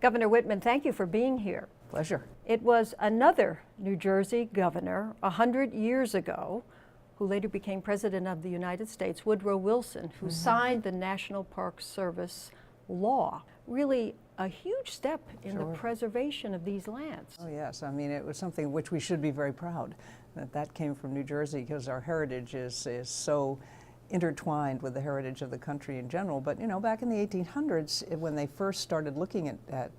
Governor Whitman, thank you for being here. Pleasure. It was another New Jersey governor 100 years ago, who later became President of the United States, Woodrow Wilson, who signed the National Park Service law. Really a huge step in the preservation of these lands. Oh yes, I mean it was something which we should be very proud that came from New Jersey, because our heritage is so intertwined with the heritage of the country in general. But you know, back in the 1800s, when they first started looking at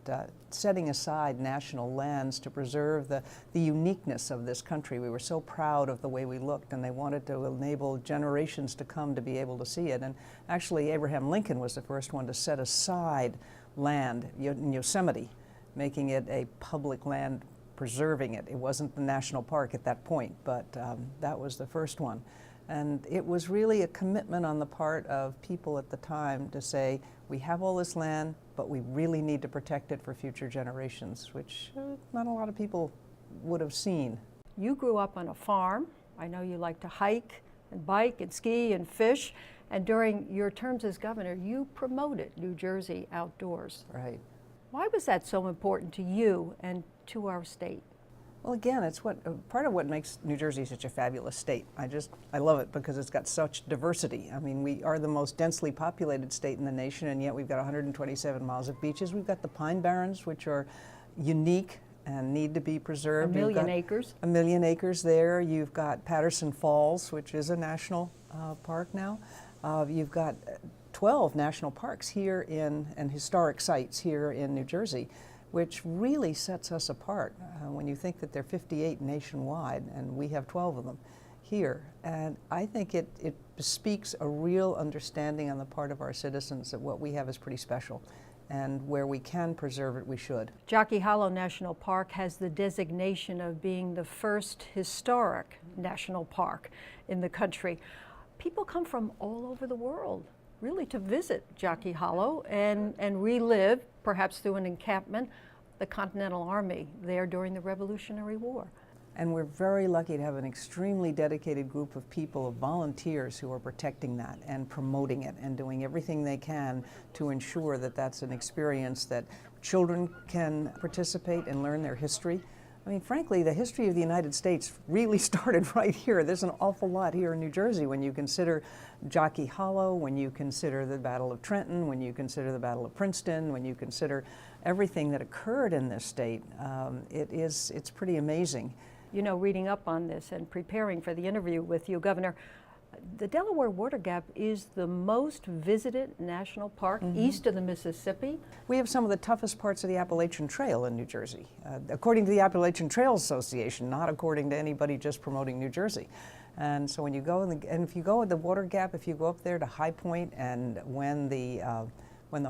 setting aside national lands to preserve the uniqueness of this country, we were so proud of the way we looked, and they wanted to enable generations to come to be able to see it. And actually, Abraham Lincoln was the first one to set aside land in Yosemite, making it a public land, preserving it. It wasn't the national park at that point, but that was the first one. And it was really a commitment on the part of people at the time to say, we have all this land, but we really need to protect it for future generations, which not a lot of people would have seen. You grew up on a farm. I know you like to hike and bike and ski and fish. And during your terms as governor, you promoted New Jersey outdoors. Right. Why was that so important to you and to our state? Well, again, it's part of what makes New Jersey such a fabulous state. I love it because it's got such diversity. I mean, we are the most densely populated state in the nation, and yet we've got 127 miles of beaches. We've got the Pine Barrens, which are unique and need to be preserved. 1 million acres. 1 million acres there. You've got Patterson Falls, which is a national park now. You've got 12 national parks here and historic sites here in New Jersey, which really sets us apart when you think that there are 58 nationwide and we have 12 of them here. And I think it bespeaks a real understanding on the part of our citizens that what we have is pretty special, and where we can preserve it, we should. Jockey Hollow National Park has the designation of being the first historic national park in the country. People come from all over the world really to visit Jockey Hollow and relive, perhaps through an encampment, the Continental Army there during the Revolutionary War. And we're very lucky to have an extremely dedicated group of people, of volunteers, who are protecting that and promoting it and doing everything they can to ensure that that's an experience that children can participate and learn their history. I mean, frankly, the history of the United States really started right here. There's an awful lot here in New Jersey when you consider Jockey Hollow, when you consider the Battle of Trenton, when you consider the Battle of Princeton, when you consider everything that occurred in this state. It's pretty amazing. You know, reading up on this and preparing for the interview with you, Governor, the Delaware River Gap is the most visited national park east of the Mississippi. We have some of the toughest parts of the Appalachian Trail in New Jersey, according to the Appalachian Trail Association, not according to anybody just promoting New Jersey. And so when you go, and if you go at the Water Gap, if you go up there to High Point, and when the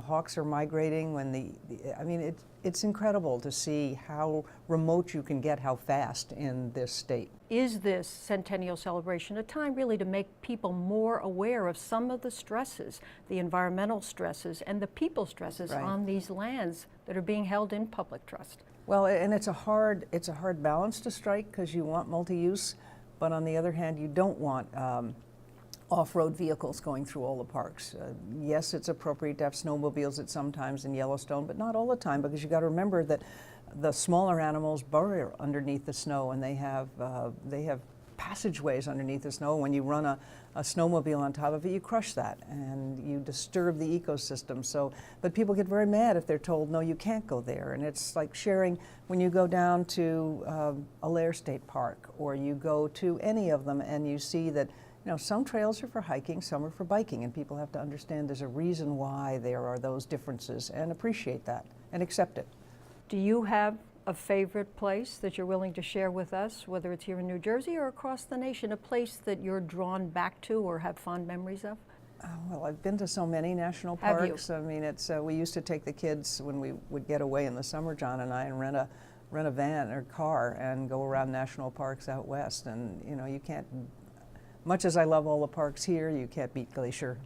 hawks are migrating, I mean, it's incredible to see how remote you can get, how fast in this state. Is this centennial celebration a time really to make people more aware of some of the stresses, the environmental stresses and the people stresses on these lands that are being held in public trust? Well, and it's a hard balance to strike, because you want multi-use, but on the other hand, you don't want off-road vehicles going through all the parks. Yes, it's appropriate to have snowmobiles at some times in Yellowstone, but not all the time, because you got to remember that the smaller animals burrow underneath the snow, and they have passageways underneath the snow. When you run a snowmobile on top of it, you crush that and you disturb the ecosystem. So, but people get very mad if they're told, no, you can't go there. And it's like sharing when you go down to Allaire State Park, or you go to any of them, and you see that, you know, some trails are for hiking, some are for biking, and people have to understand there's a reason why there are those differences, and appreciate that and accept it. Do you have a favorite place that you're willing to share with us, whether it's here in New Jersey or across the nation, a place that you're drawn back to or have fond memories of? Well, I've been to so many national parks. I mean, it's we used to take the kids when we would get away in the summer, John and I, and rent a van or car and go around national parks out west. And you know, you can't. Much as I love all the parks here, you can't beat Glacier.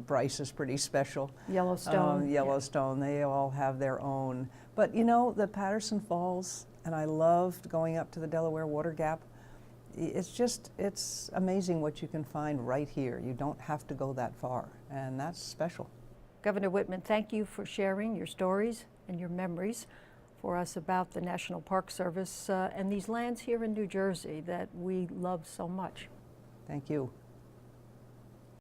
Bryce is pretty special. Yellowstone. Yellowstone, they all have their own. But you know, the Patterson Falls, and I loved going up to the Delaware River Gap. It's amazing what you can find right here. You don't have to go that far, and that's special. Governor Whitman, thank you for sharing your stories and your memories for us about the National Park Service and these lands here in New Jersey that we love so much. Thank you.